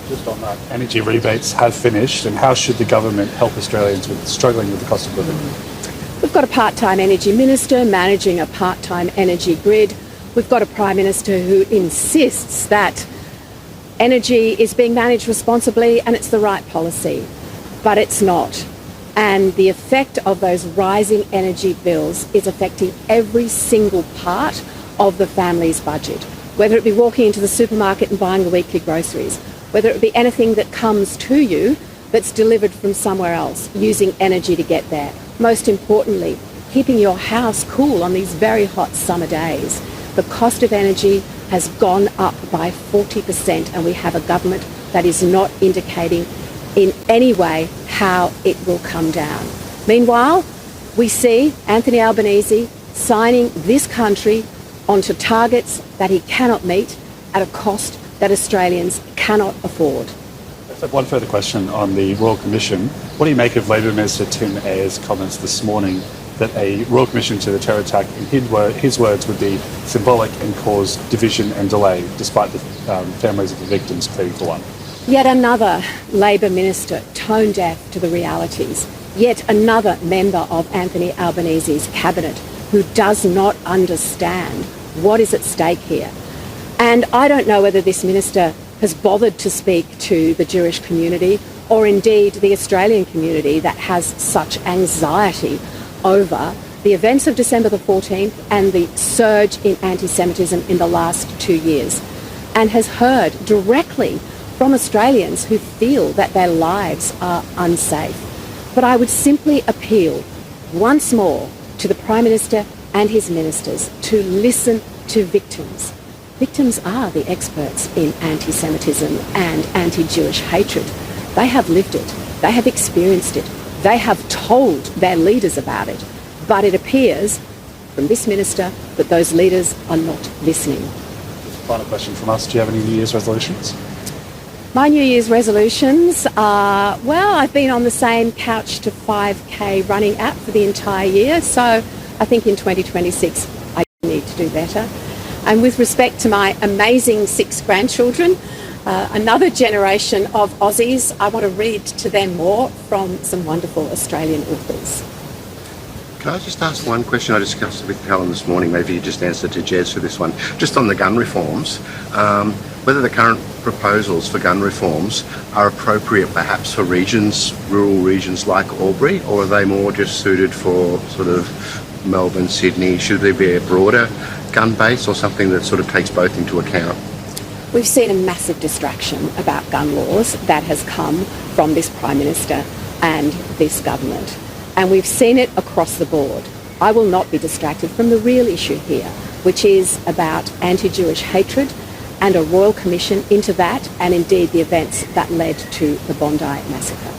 Just on that, energy rebates have finished, and how should the government help Australians with struggling with the cost of living? We've got a part-time energy minister managing a part-time energy grid. We've got a Prime Minister who insists that energy is being managed responsibly and it's the right policy, but it's not. And the effect of those rising energy bills is affecting every single part of the family's budget, whether it be walking into the supermarket and buying the weekly groceries, whether it be anything that comes to you that's delivered from somewhere else, using energy to get there. Most importantly, keeping your house cool on these very hot summer days. The cost of energy has gone up by 40%, and we have a government that is not indicating in any way how it will come down. Meanwhile, we see Anthony Albanese signing this country onto targets that he cannot meet at a cost that Australians cannot afford. One further question on the Royal Commission. What do you make of Labor Minister Tim Ayres' comments this morning that a Royal Commission to the terror attack, in his words, would be symbolic and cause division and delay, despite the families of the victims pleading for one? Yet another Labor minister tone deaf to the realities. Yet another member of Anthony Albanese's cabinet who does not understand what is at stake here. And I don't know whether this minister has bothered to speak to the Jewish community or indeed the Australian community that has such anxiety over the events of December the 14th and the surge in anti-Semitism in the last 2 years, and has heard directly from Australians who feel that their lives are unsafe. But I would simply appeal once more to the Prime Minister and his ministers to listen to victims. Victims are the experts in anti-Semitism and anti-Jewish hatred. They have lived it. They have experienced it. They have told their leaders about it. But it appears from this minister that those leaders are not listening. Final question from us. Do you have any New Year's resolutions? My New Year's resolutions are, well, I've been on the same couch to 5K running app for the entire year. So I think in 2026 I need to do better. And with respect to my amazing 6 grandchildren, another generation of Aussies, I want to read to them more from some wonderful Australian authors. Can I just ask one question I discussed with Helen this morning? Maybe you just answer to Jez for this one. Just on the gun reforms, whether the current proposals for gun reforms are appropriate perhaps for regions, rural regions like Albury, or are they more just suited for sort of Melbourne, Sydney? Should there be a broader gun base or something that sort of takes both into account? We've seen a massive distraction about gun laws that has come from this Prime Minister and this government. And we've seen it across the board. I will not be distracted from the real issue here, which is about anti-Jewish hatred and a royal commission into that, and indeed the events that led to the Bondi massacre.